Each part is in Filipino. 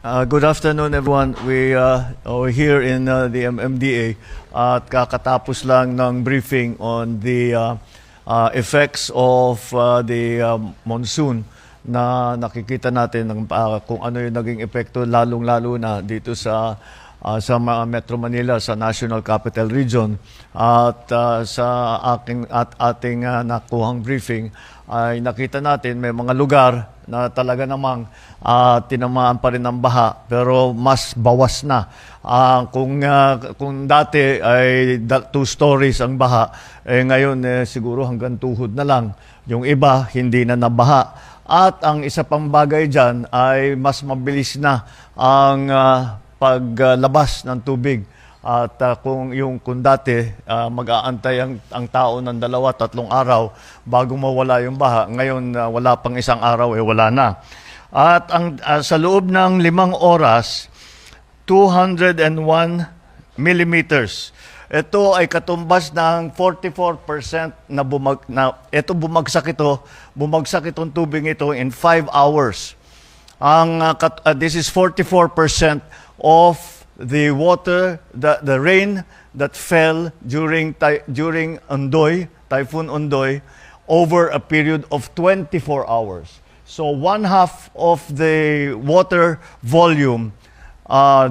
Good afternoon, everyone. We are here in the MMDA at kakatapos lang ng briefing on the effects of the monsoon na nakikita natin kung ano yung naging epekto lalong-lalo na dito sa Metro Manila, sa National Capital Region. At sa ating nakuhang briefing ay nakita natin may mga lugar na talaga namang tinamaan pa rin ng baha pero mas bawas na. Kung dati ay 2 stories ang baha, ngayon siguro hanggang tuhod na lang. Yung iba hindi na nabaha. At ang isa pang bagay dyan ay mas mabilis na ang paglabas ng tubig. At kung dati mag-aantay ang tao ng 2-3 araw bago mawala yung baha, ngayon wala pang 1 araw, wala na. At sa loob ng 5 oras, 201 millimeters. Ito ay katumbas ng 44% na bumagsak itong tubig ito in 5 hours. This is 44% of the water, the rain that fell during Typhoon Ondoy over a period of 24 hours. So 1/2 of the water volume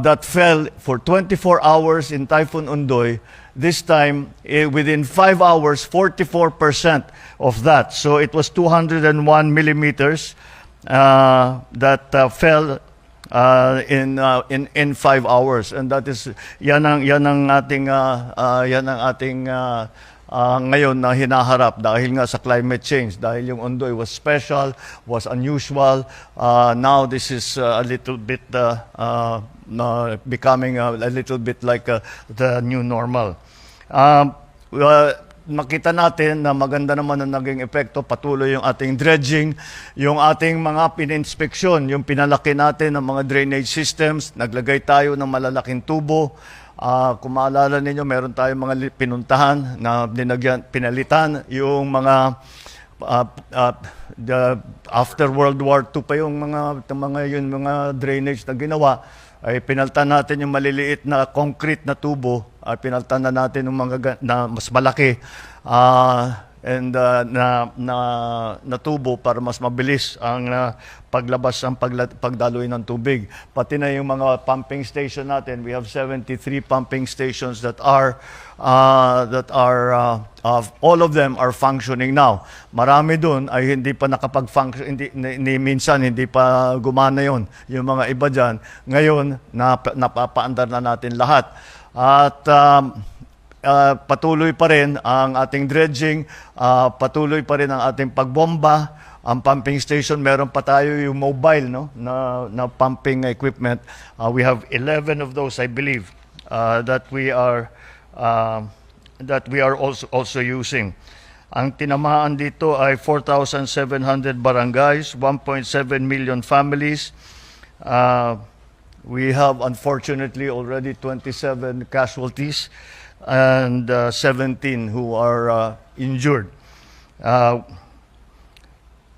that fell for 24 hours in Typhoon Ondoy, this time within 5 hours, 44% of that. So it was 201 millimeters that fell in 5 hours, and that is yan ang ating ngayon na hinaharap dahil nga sa climate change, dahil yung Ondoy was special, was unusual. Now this is a little bit becoming a little bit like the new normal. Makita natin na maganda naman ang naging epekto, patuloy yung ating dredging, yung ating mga pininspeksyon, yung pinalaki natin ng mga drainage systems, naglagay tayo ng malalaking tubo. Kung maalala ninyo, meron tayong mga pinuntahan na pinalitan yung mga after World War II pa yung mga drainage na ginawa. Ay pinaltan natin yung maliliit na concrete na tubo, ay pinaltan na natin yung mga na mas malaki na tubo para mas mabilis ang paglabas ng pagdaloy ng tubig. Pati na yung mga pumping station natin, we have 73 pumping stations that are all of them are functioning now. Marami doon ay hindi pa nakapag-function, minsan hindi pa gumana yon. Yung mga iba dyan, ngayon napapaandar na natin lahat. At patuloy pa rin ang ating dredging, patuloy pa rin ang ating pagbomba. Ang pumping station, meron pa tayo yung mobile na pumping equipment. We have 11 of those, I believe, that we are also using. Ang tinamaan dito ay 4,700 barangays, 1.7 million families. We have unfortunately already 27 casualties and 17 who are injured.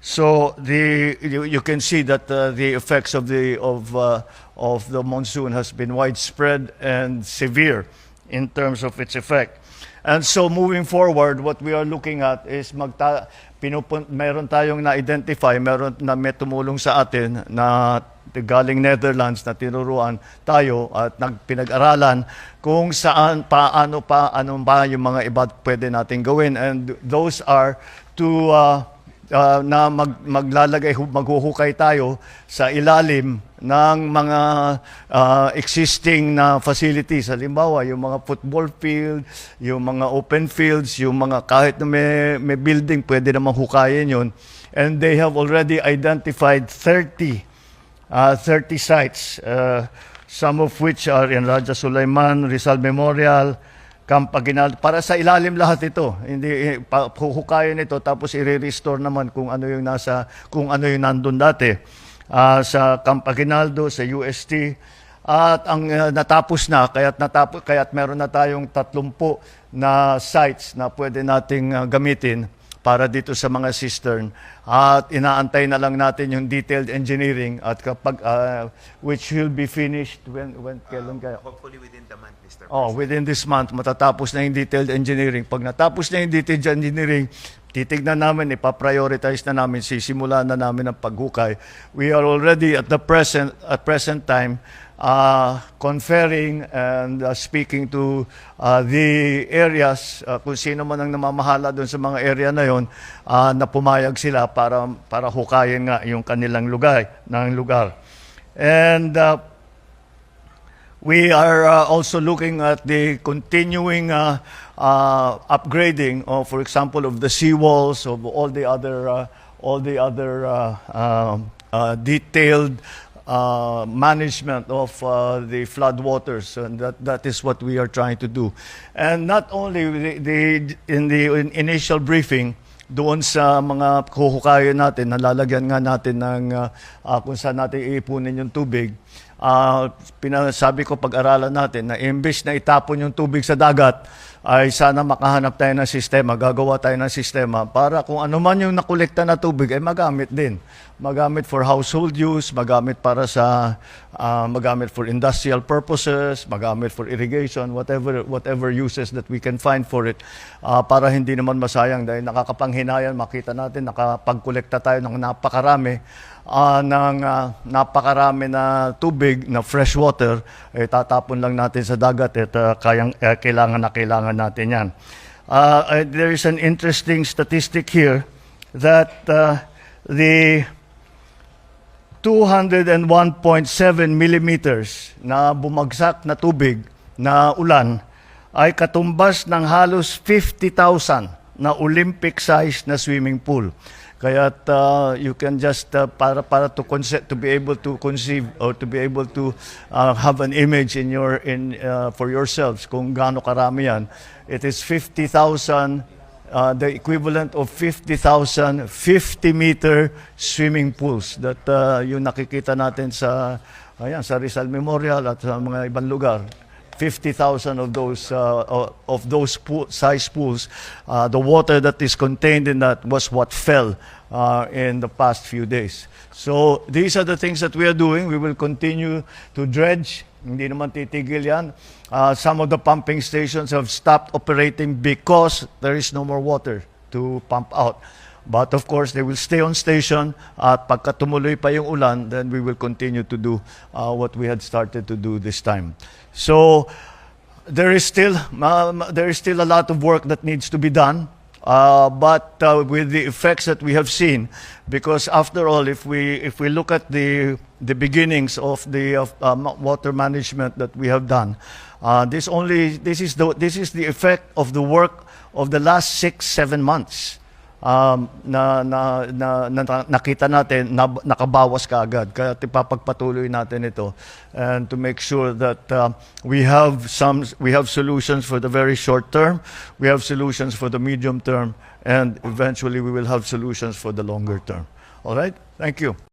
So you can see that the effects of the monsoon has been widespread and severe in terms of its effect. And so moving forward, what we are looking at is meron tayong na-identify, meron na may tumulong sa atin na galing Netherlands na tinuruan tayo at pinag-aralan kung saan, ano ba yung mga iba pwede natin gawin. And those are to na maghuhukay tayo sa ilalim ng mga existing na facilities. Halimbawa, yung mga football field, yung mga open fields, yung mga kahit na may building, pwede namang hukayin yun. And they have already identified 30 sites, some of which are in Raja Sulaiman, Rizal Memorial, Camp Aguinaldo. Para sa ilalim lahat ito. Hindi huhukayin ito tapos i-restore naman kung ano yung nandun dati. Sa Camp Aguinaldo, sa UST. At ang natapos na, kaya't meron na tayong 30 na sites na pwede nating gamitin para dito sa mga cistern. At inaantay na lang natin yung detailed engineering at kapag which will be finished when kailan kaya? Hopefully within the month, Mr. Oh, within this month matatapos na yung detailed engineering. Pag natapos na yung detailed engineering, titignan namin, ipa-prioritize na namin, sisimulan na namin ang paghukay. We are already at present time conferring and speaking to the areas, kung sino man ang namamahala doon sa mga area na yon, na pumayag sila para hukayin nga yung kanilang lugar. And we are also looking at the continuing upgrading of, for example, of the seawalls, of all the other detailed management of the flood waters, and that is what we are trying to do. And not only in the initial briefing, doon sa mga huhukayan natin, nalalagyan nga natin ng kung saan natin iipunin yung tubig. Pinasabi ko pag-aralan natin na imbes na itapon yung tubig sa dagat, ay sana makahanap tayo ng sistema, gagawa tayo ng sistema para kung ano man yung nakolekta na tubig ay magamit din. Magamit for household use, magamit para sa magamit for industrial purposes, magamit for irrigation, whatever uses that we can find for it, para hindi naman masayang dahil nakakapanghinayang makita natin nakapagkolekta tayo ng napakarami na tubig na fresh water, tatapon lang natin sa dagat at kailangan natin yan. There is an interesting statistic here that the 201.7 millimeters na bumagsak na tubig na ulan ay katumbas ng halos 50,000 na Olympic-sized na swimming pool. Kaya you can just para to be able to conceive or to be able to have an image for yourselves kung gaano karami yan. It is 50,000, the equivalent of 50,000 50-meter swimming pools that yung nakikita natin sa Rizal Memorial at sa mga ibang lugar. 50,000 of those size pools, the water that is contained in that was what fell in the past few days. So these are the things that we are doing. We will continue to dredge. Hindi naman titigil yan. Some of the pumping stations have stopped operating because there is no more water to pump out. But of course, they will stay on station at pagka tumuloy pa yung ulan, then we will continue to do what we had started to do this time. So there is still a lot of work that needs to be done. But with the effects that we have seen, because after all, if we look at the beginnings of the water management that we have done, this is the effect of the work of the last 6-7 months. Nakita natin na nakabawas kaagad, kaya ipapagpatuloy natin ito and to make sure that we have solutions for the very short term, we have solutions for the medium term, and eventually we will have solutions for the longer term. All right, thank you.